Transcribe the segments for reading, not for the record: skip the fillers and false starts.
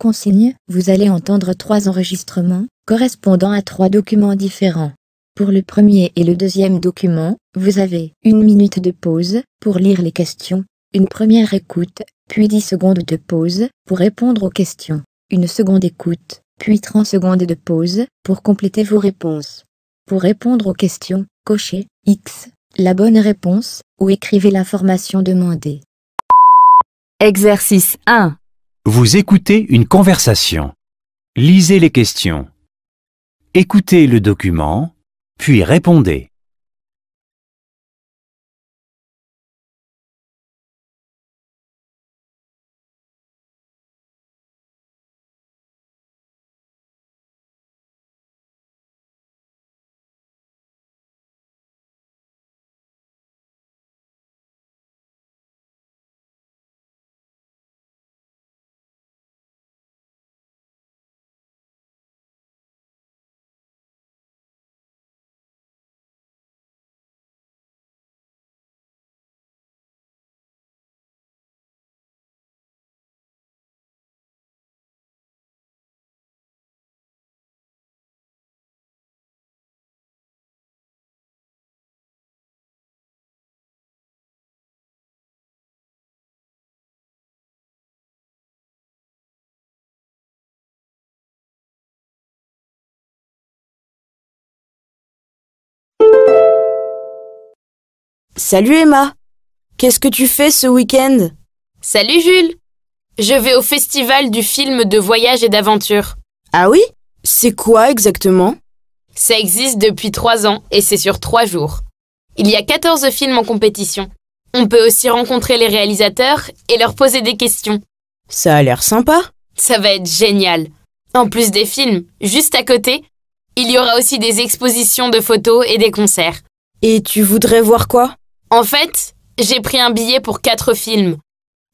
consigne, vous allez entendre 3 enregistrements, correspondant à 3 documents différents. Pour le premier et le deuxième document, vous avez 1 minute de pause pour lire les questions, une première écoute, puis 10 secondes de pause pour répondre aux questions, une seconde écoute, puis 30 secondes de pause pour compléter vos réponses. Pour répondre aux questions, cochez X, la bonne réponse, ou écrivez l'information demandée. Exercice 1. Vous écoutez une conversation. Lisez les questions. Écoutez le document, puis répondez. Salut Emma, qu'est-ce que tu fais ce week-end? Salut Jules! Je vais au festival du film de voyage et d'aventure. Ah oui? C'est quoi exactement? Ça existe depuis 3 ans et c'est sur 3 jours. Il y a 14 films en compétition. On peut aussi rencontrer les réalisateurs et leur poser des questions. Ça a l'air sympa. Ça va être génial. En plus des films, juste à côté, il y aura aussi des expositions de photos et des concerts. Et tu voudrais voir quoi? En fait, j'ai pris un billet pour 4 films.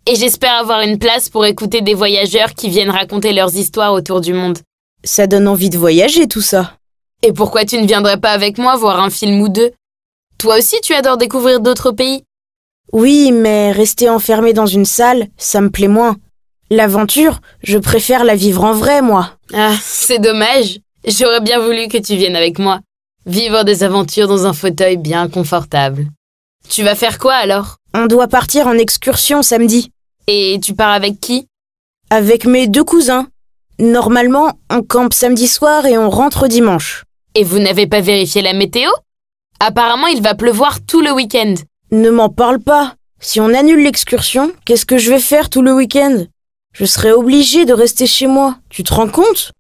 Et j'espère avoir une place pour écouter des voyageurs qui viennent raconter leurs histoires autour du monde. Ça donne envie de voyager tout ça. Et pourquoi tu ne viendrais pas avec moi voir un film ou 2? Toi aussi, tu adores découvrir d'autres pays? Oui, mais rester enfermé dans une salle, ça me plaît moins. L'aventure, je préfère la vivre en vrai, moi. Ah, c'est dommage. J'aurais bien voulu que tu viennes avec moi. Vivre des aventures dans un fauteuil bien confortable. Tu vas faire quoi alors? On doit partir en excursion samedi. Et tu pars avec qui? Avec mes 2 cousins. Normalement, on campe samedi soir et on rentre dimanche. Et vous n'avez pas vérifié la météo? Apparemment, il va pleuvoir tout le week-end. Ne m'en parle pas. Si on annule l'excursion, qu'est-ce que je vais faire tout le week-end? Je serai obligée de rester chez moi. Tu te rends compte?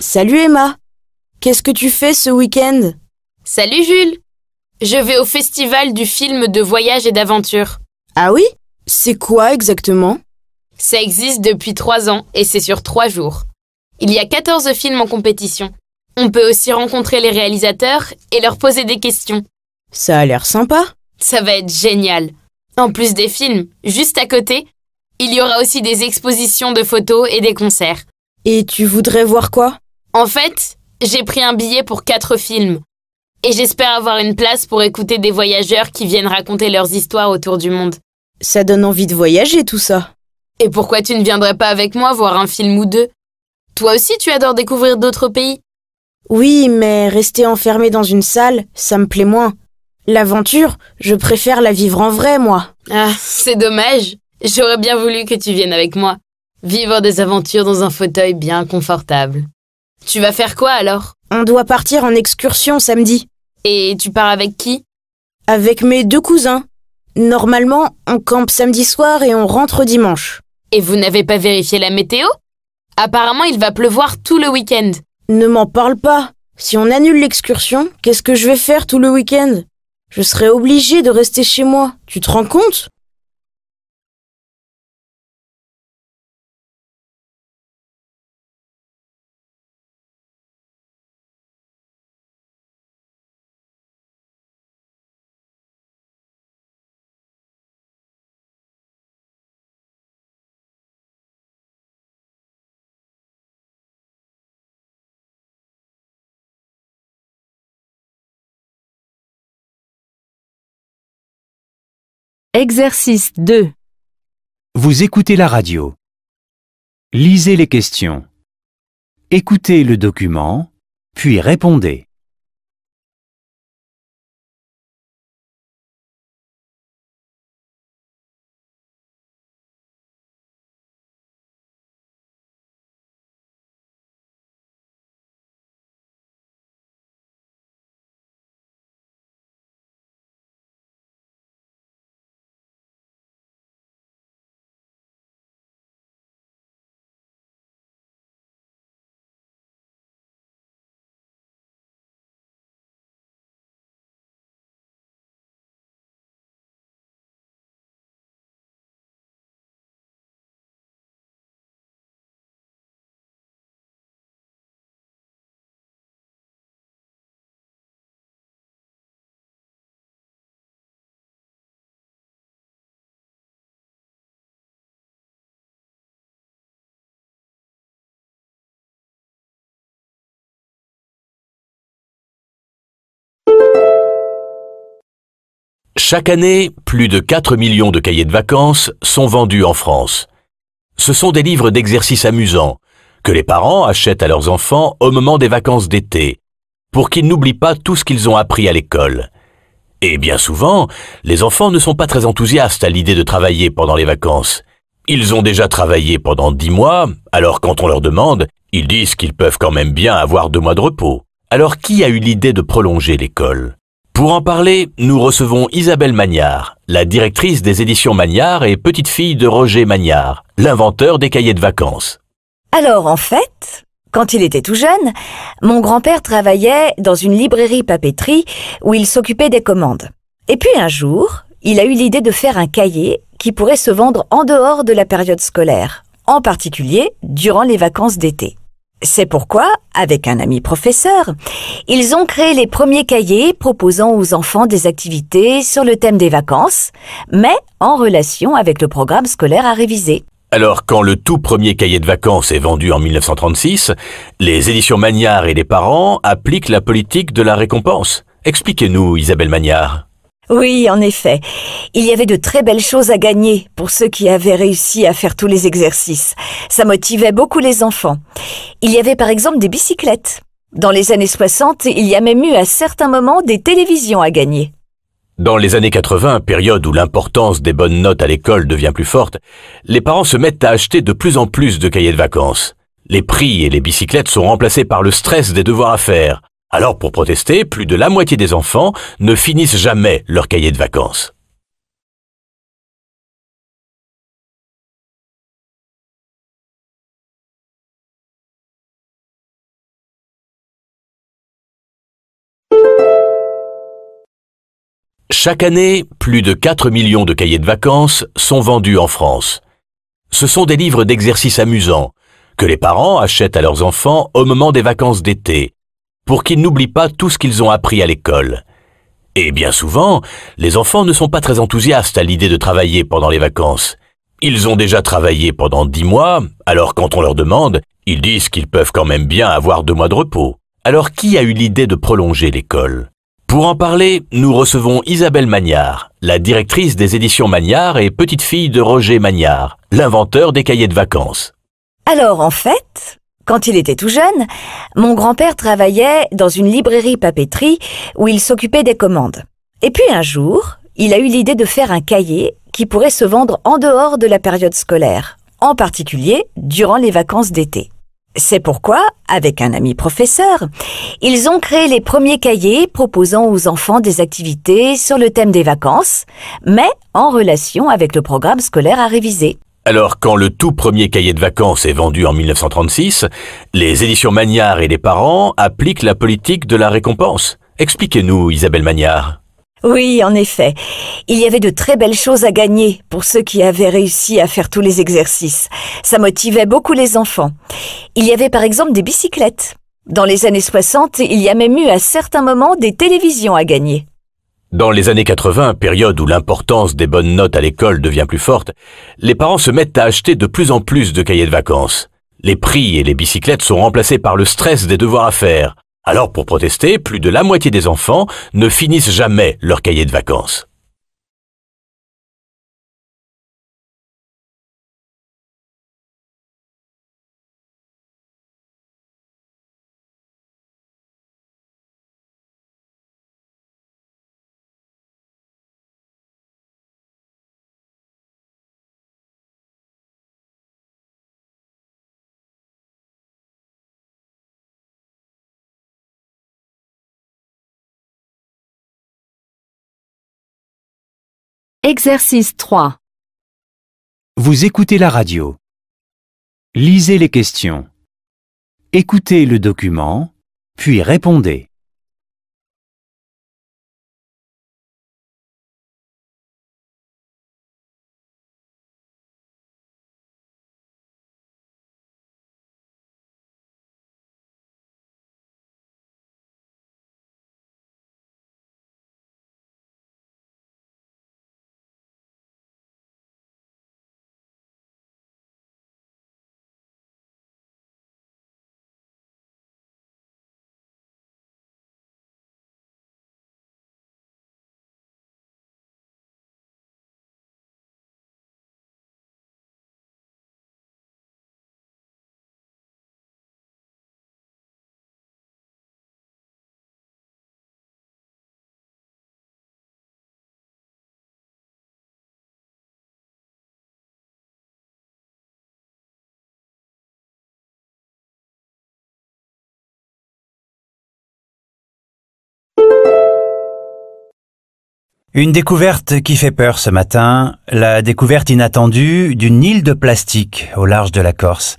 Salut Emma, qu'est-ce que tu fais ce week-end? Salut Jules! Je vais au festival du film de voyage et d'aventure. Ah oui? C'est quoi exactement? Ça existe depuis 3 ans et c'est sur 3 jours. Il y a 14 films en compétition. On peut aussi rencontrer les réalisateurs et leur poser des questions. Ça a l'air sympa. Ça va être génial. En plus des films, juste à côté, il y aura aussi des expositions de photos et des concerts. Et tu voudrais voir quoi? En fait, j'ai pris un billet pour 4 films. Et j'espère avoir une place pour écouter des voyageurs qui viennent raconter leurs histoires autour du monde. Ça donne envie de voyager tout ça. Et pourquoi tu ne viendrais pas avec moi voir un film ou 2? Toi aussi, tu adores découvrir d'autres pays? Oui, mais rester enfermé dans une salle, ça me plaît moins. L'aventure, je préfère la vivre en vrai, moi. Ah, c'est dommage. J'aurais bien voulu que tu viennes avec moi. Vivre des aventures dans un fauteuil bien confortable. Tu vas faire quoi alors? On doit partir en excursion samedi. Et tu pars avec qui? Avec mes 2 cousins. Normalement, on campe samedi soir et on rentre dimanche. Et vous n'avez pas vérifié la météo? Apparemment, il va pleuvoir tout le week-end. Ne m'en parle pas. Si on annule l'excursion, qu'est-ce que je vais faire tout le week-end? Je serai obligée de rester chez moi. Tu te rends compte? Exercice 2. Vous écoutez la radio. Lisez les questions. Écoutez le document, puis répondez. Chaque année, plus de 4 millions de cahiers de vacances sont vendus en France. Ce sont des livres d'exercices amusants que les parents achètent à leurs enfants au moment des vacances d'été, pour qu'ils n'oublient pas tout ce qu'ils ont appris à l'école. Et bien souvent, les enfants ne sont pas très enthousiastes à l'idée de travailler pendant les vacances. Ils ont déjà travaillé pendant 10 mois, alors quand on leur demande, ils disent qu'ils peuvent quand même bien avoir 2 mois de repos. Alors qui a eu l'idée de prolonger l'école ? Pour en parler, nous recevons Isabelle Magnard, la directrice des éditions Magnard et petite-fille de Roger Magnard, l'inventeur des cahiers de vacances. Alors en fait, quand il était tout jeune, mon grand-père travaillait dans une librairie papeterie où il s'occupait des commandes. Et puis un jour, il a eu l'idée de faire un cahier qui pourrait se vendre en dehors de la période scolaire, en particulier durant les vacances d'été. C'est pourquoi, avec un ami professeur, ils ont créé les premiers cahiers proposant aux enfants des activités sur le thème des vacances, mais en relation avec le programme scolaire à réviser. Alors, quand le tout premier cahier de vacances est vendu en 1936, les éditions Magnard et les parents appliquent la politique de la récompense. Expliquez-nous, Isabelle Magnard. Oui, en effet. Il y avait de très belles choses à gagner pour ceux qui avaient réussi à faire tous les exercices. Ça motivait beaucoup les enfants. Il y avait par exemple des bicyclettes. Dans les années 60, il y a même eu à certains moments des télévisions à gagner. Dans les années 80, période où l'importance des bonnes notes à l'école devient plus forte, les parents se mettent à acheter de plus en plus de cahiers de vacances. Les prix et les bicyclettes sont remplacés par le stress des devoirs à faire. Alors pour protester, plus de la moitié des enfants ne finissent jamais leur cahier de vacances. Chaque année, plus de 4 millions de cahiers de vacances sont vendus en France. Ce sont des livres d'exercices amusants que les parents achètent à leurs enfants au moment des vacances d'été, pour qu'ils n'oublient pas tout ce qu'ils ont appris à l'école. Et bien souvent, les enfants ne sont pas très enthousiastes à l'idée de travailler pendant les vacances. Ils ont déjà travaillé pendant 10 mois, alors quand on leur demande, ils disent qu'ils peuvent quand même bien avoir 2 mois de repos. Alors qui a eu l'idée de prolonger l'école ? Pour en parler, nous recevons Isabelle Magnard, la directrice des éditions Magnard et petite-fille de Roger Magnard, l'inventeur des cahiers de vacances. Alors en fait, quand il était tout jeune, mon grand-père travaillait dans une librairie papeterie où il s'occupait des commandes. Et puis un jour, il a eu l'idée de faire un cahier qui pourrait se vendre en dehors de la période scolaire, en particulier durant les vacances d'été. C'est pourquoi, avec un ami professeur, ils ont créé les premiers cahiers proposant aux enfants des activités sur le thème des vacances, mais en relation avec le programme scolaire à réviser. Alors, quand le tout premier cahier de vacances est vendu en 1936, les éditions Magnard et les parents appliquent la politique de la récompense. Expliquez-nous, Isabelle Magnard. Oui, en effet. Il y avait de très belles choses à gagner pour ceux qui avaient réussi à faire tous les exercices. Ça motivait beaucoup les enfants. Il y avait par exemple des bicyclettes. Dans les années 60, il y a même eu à certains moments des télévisions à gagner. Dans les années 80, période où l'importance des bonnes notes à l'école devient plus forte, les parents se mettent à acheter de plus en plus de cahiers de vacances. Les prix et les bicyclettes sont remplacés par le stress des devoirs à faire. Alors pour protester, plus de la moitié des enfants ne finissent jamais leur cahier de vacances. Exercice 3. Vous écoutez la radio. Lisez les questions. Écoutez le document, puis répondez. Une découverte qui fait peur ce matin, la découverte inattendue d'une île de plastique au large de la Corse.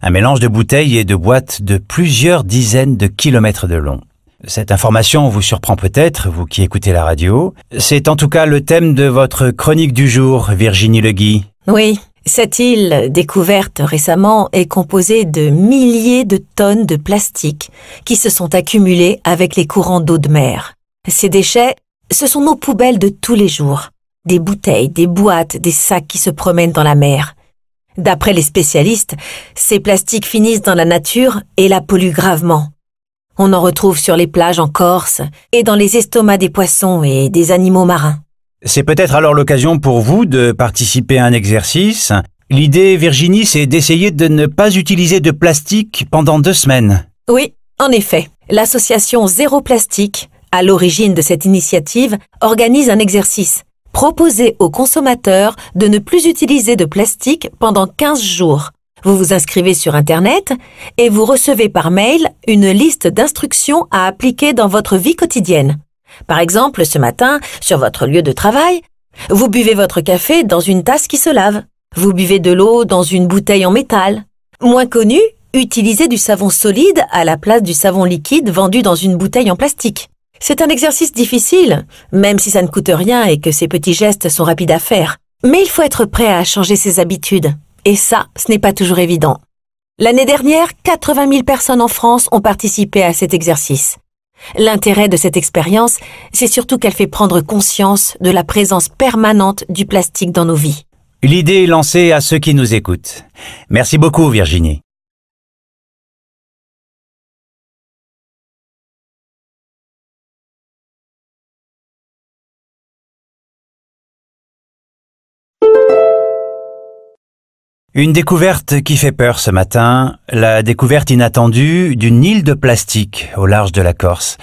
Un mélange de bouteilles et de boîtes de plusieurs dizaines de kilomètres de long. Cette information vous surprend peut-être, vous qui écoutez la radio. C'est en tout cas le thème de votre chronique du jour, Virginie Legui. Oui, cette île découverte récemment est composée de milliers de tonnes de plastique qui se sont accumulés avec les courants d'eau de mer. Ces déchets, ce sont nos poubelles de tous les jours. Des bouteilles, des boîtes, des sacs qui se promènent dans la mer. D'après les spécialistes, ces plastiques finissent dans la nature et la polluent gravement. On en retrouve sur les plages en Corse et dans les estomacs des poissons et des animaux marins. C'est peut-être alors l'occasion pour vous de participer à un exercice. L'idée, Virginie, c'est d'essayer de ne pas utiliser de plastique pendant 2 semaines. Oui, en effet. L'association Zéro Plastique, à l'origine de cette initiative, organise un exercice. Proposer aux consommateurs de ne plus utiliser de plastique pendant 15 jours. Vous vous inscrivez sur Internet et vous recevez par mail une liste d'instructions à appliquer dans votre vie quotidienne. Par exemple, ce matin, sur votre lieu de travail, vous buvez votre café dans une tasse qui se lave. Vous buvez de l'eau dans une bouteille en métal. Moins connu, utilisez du savon solide à la place du savon liquide vendu dans une bouteille en plastique. C'est un exercice difficile, même si ça ne coûte rien et que ces petits gestes sont rapides à faire. Mais il faut être prêt à changer ses habitudes. Et ça, ce n'est pas toujours évident. L'année dernière, 80 000 personnes en France ont participé à cet exercice. L'intérêt de cette expérience, c'est surtout qu'elle fait prendre conscience de la présence permanente du plastique dans nos vies. L'idée est lancée à ceux qui nous écoutent. Merci beaucoup, Virginie. Une découverte qui fait peur ce matin, la découverte inattendue d'une île de plastique au large de la Corse.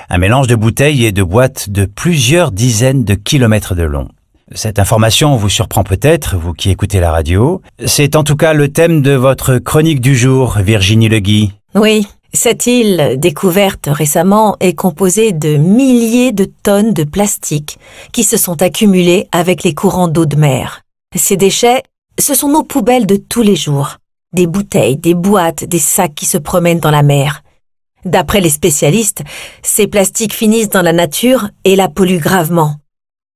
Un mélange de bouteilles et de boîtes de plusieurs dizaines de kilomètres de long. Cette information vous surprend peut-être, vous qui écoutez la radio. C'est en tout cas le thème de votre chronique du jour, Virginie Legui. Oui, cette île découverte récemment est composée de milliers de tonnes de plastique qui se sont accumulés avec les courants d'eau de mer. Ces déchets, ce sont nos poubelles de tous les jours. Des bouteilles, des boîtes, des sacs qui se promènent dans la mer. D'après les spécialistes, ces plastiques finissent dans la nature et la polluent gravement.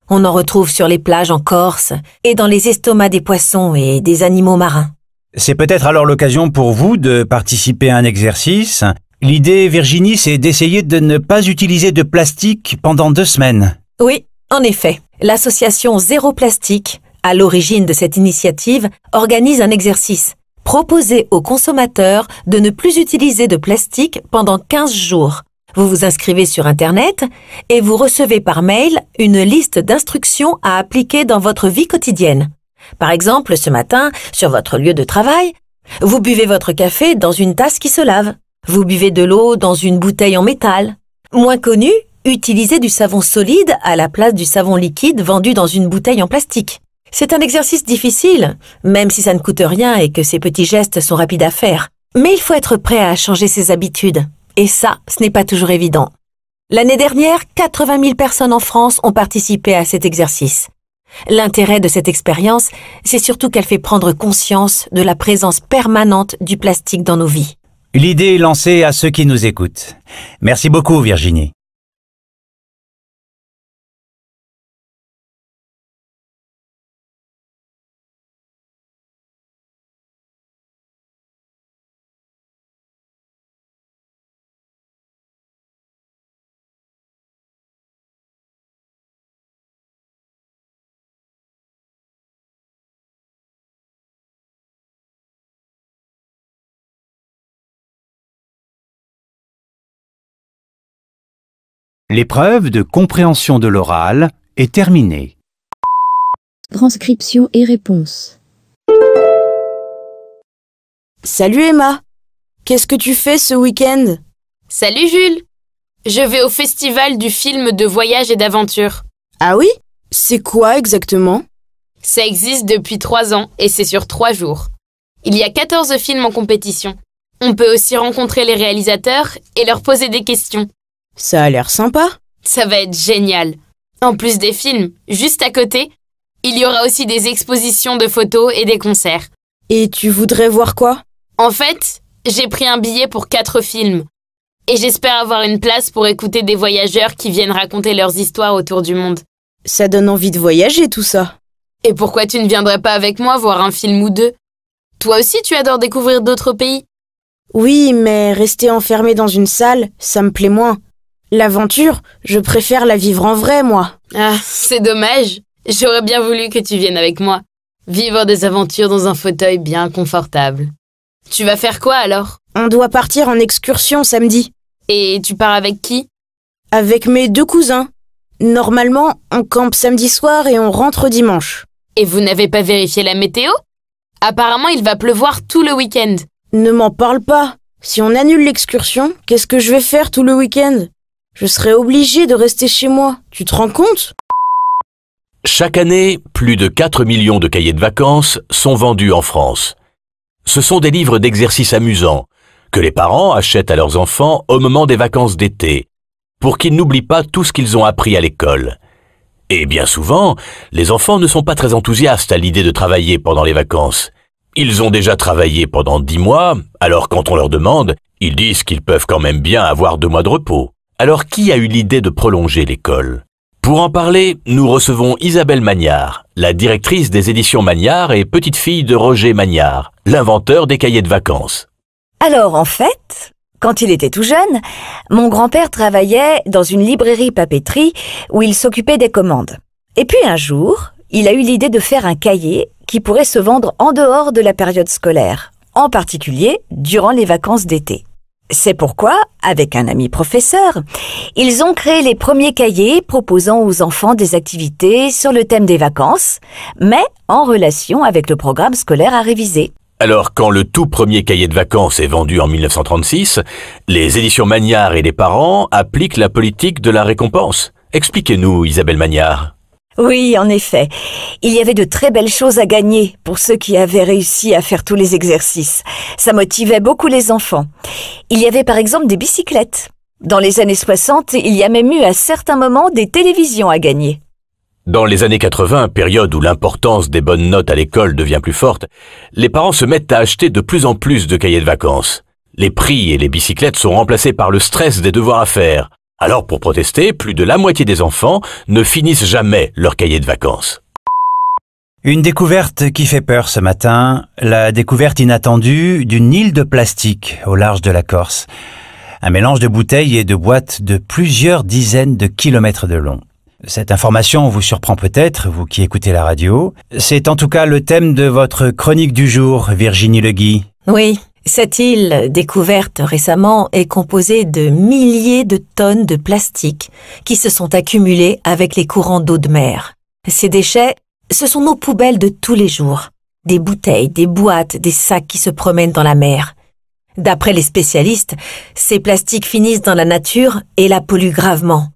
On en retrouve sur les plages en Corse et dans les estomacs des poissons et des animaux marins. C'est peut-être alors l'occasion pour vous de participer à un exercice. L'idée, Virginie, c'est d'essayer de ne pas utiliser de plastique pendant 2 semaines. Oui, en effet. L'association Zéro Plastique, à l'origine de cette initiative, organise un exercice. Proposer aux consommateurs de ne plus utiliser de plastique pendant 15 jours. Vous vous inscrivez sur Internet et vous recevez par mail une liste d'instructions à appliquer dans votre vie quotidienne. Par exemple, ce matin, sur votre lieu de travail, vous buvez votre café dans une tasse qui se lave. Vous buvez de l'eau dans une bouteille en métal. Moins connu, utilisez du savon solide à la place du savon liquide vendu dans une bouteille en plastique. C'est un exercice difficile, même si ça ne coûte rien et que ces petits gestes sont rapides à faire. Mais il faut être prêt à changer ses habitudes. Et ça, ce n'est pas toujours évident. L'année dernière, 80 000 personnes en France ont participé à cet exercice. L'intérêt de cette expérience, c'est surtout qu'elle fait prendre conscience de la présence permanente du plastique dans nos vies. L'idée est lancée à ceux qui nous écoutent. Merci beaucoup, Virginie. L'épreuve de compréhension de l'oral est terminée. Transcription et réponse. Salut Emma. Qu'est-ce que tu fais ce week-end? Salut Jules! Je vais au festival du film de voyage et d'aventure. Ah oui? C'est quoi exactement? Ça existe depuis 3 ans et c'est sur 3 jours. Il y a 14 films en compétition. On peut aussi rencontrer les réalisateurs et leur poser des questions. Ça a l'air sympa. Ça va être génial. En plus des films, juste à côté, il y aura aussi des expositions de photos et des concerts. Et tu voudrais voir quoi? En fait, j'ai pris un billet pour 4 films. Et j'espère avoir une place pour écouter des voyageurs qui viennent raconter leurs histoires autour du monde. Ça donne envie de voyager tout ça. Et pourquoi tu ne viendrais pas avec moi voir un film ou 2? Toi aussi, tu adores découvrir d'autres pays? Oui, mais rester enfermé dans une salle, ça me plaît moins. L'aventure, je préfère la vivre en vrai, moi. Ah, c'est dommage. J'aurais bien voulu que tu viennes avec moi. Vivre des aventures dans un fauteuil bien confortable. Tu vas faire quoi alors? On doit partir en excursion samedi. Et tu pars avec qui? Avec mes 2 cousins. Normalement, on campe samedi soir et on rentre dimanche. Et vous n'avez pas vérifié la météo? Apparemment, il va pleuvoir tout le week-end. Ne m'en parle pas. Si on annule l'excursion, qu'est-ce que je vais faire tout le week-end? Je serai obligée de rester chez moi. Tu te rends compte? Chaque année, plus de 4 millions de cahiers de vacances sont vendus en France. Ce sont des livres d'exercices amusants que les parents achètent à leurs enfants au moment des vacances d'été, pour qu'ils n'oublient pas tout ce qu'ils ont appris à l'école. Et bien souvent, les enfants ne sont pas très enthousiastes à l'idée de travailler pendant les vacances. Ils ont déjà travaillé pendant 10 mois, alors quand on leur demande, ils disent qu'ils peuvent quand même bien avoir 2 mois de repos. Alors qui a eu l'idée de prolonger l'école? Pour en parler, nous recevons Isabelle Magnard, la directrice des éditions Magnard et petite-fille de Roger Magnard, l'inventeur des cahiers de vacances. Alors en fait, quand il était tout jeune, mon grand-père travaillait dans une librairie papeterie où il s'occupait des commandes. Et puis un jour, il a eu l'idée de faire un cahier qui pourrait se vendre en dehors de la période scolaire, en particulier durant les vacances d'été. C'est pourquoi, avec un ami professeur, ils ont créé les premiers cahiers proposant aux enfants des activités sur le thème des vacances, mais en relation avec le programme scolaire à réviser. Alors, quand le tout premier cahier de vacances est vendu en 1936, les éditions Magnard et les parents appliquent la politique de la récompense. Expliquez-nous, Isabelle Magnard. Oui, en effet. Il y avait de très belles choses à gagner pour ceux qui avaient réussi à faire tous les exercices. Ça motivait beaucoup les enfants. Il y avait par exemple des bicyclettes. Dans les années 60, il y a même eu à certains moments des télévisions à gagner. Dans les années 80, période où l'importance des bonnes notes à l'école devient plus forte, les parents se mettent à acheter de plus en plus de cahiers de vacances. Les prix et les bicyclettes sont remplacés par le stress des devoirs à faire. Alors pour protester, plus de la moitié des enfants ne finissent jamais leur cahier de vacances. Une découverte qui fait peur ce matin, la découverte inattendue d'une île de plastique au large de la Corse. Un mélange de bouteilles et de boîtes de plusieurs dizaines de kilomètres de long. Cette information vous surprend peut-être, vous qui écoutez la radio. C'est en tout cas le thème de votre chronique du jour, Virginie Legui. Oui, cette île, découverte récemment, est composée de milliers de tonnes de plastique qui se sont accumulés avec les courants d'eau de mer. Ces déchets, ce sont nos poubelles de tous les jours. Des bouteilles, des boîtes, des sacs qui se promènent dans la mer. D'après les spécialistes, ces plastiques finissent dans la nature et la polluent gravement.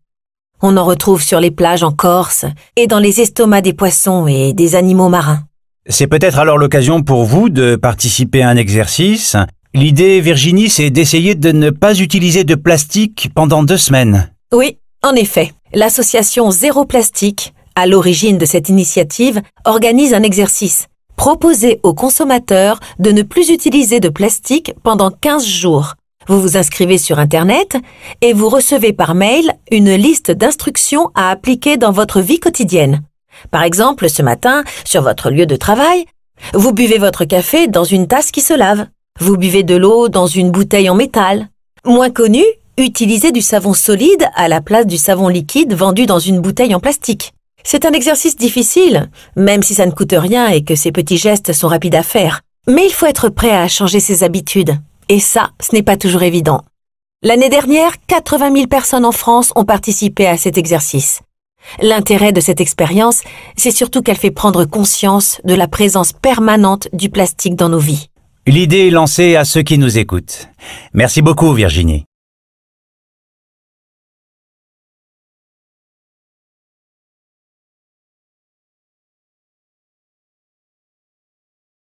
On en retrouve sur les plages en Corse et dans les estomacs des poissons et des animaux marins. C'est peut-être alors l'occasion pour vous de participer à un exercice. L'idée, Virginie, c'est d'essayer de ne pas utiliser de plastique pendant 2 semaines. Oui, en effet. L'association Zéro Plastique à l'origine de cette initiative, organise un exercice. Proposez aux consommateurs de ne plus utiliser de plastique pendant 15 jours. Vous vous inscrivez sur Internet et vous recevez par mail une liste d'instructions à appliquer dans votre vie quotidienne. Par exemple, ce matin, sur votre lieu de travail, vous buvez votre café dans une tasse qui se lave. Vous buvez de l'eau dans une bouteille en métal. Moins connu, utilisez du savon solide à la place du savon liquide vendu dans une bouteille en plastique. C'est un exercice difficile, même si ça ne coûte rien et que ces petits gestes sont rapides à faire. Mais il faut être prêt à changer ses habitudes. Et ça, ce n'est pas toujours évident. L'année dernière, 80 000 personnes en France ont participé à cet exercice. L'intérêt de cette expérience, c'est surtout qu'elle fait prendre conscience de la présence permanente du plastique dans nos vies. L'idée est lancée à ceux qui nous écoutent. Merci beaucoup, Virginie.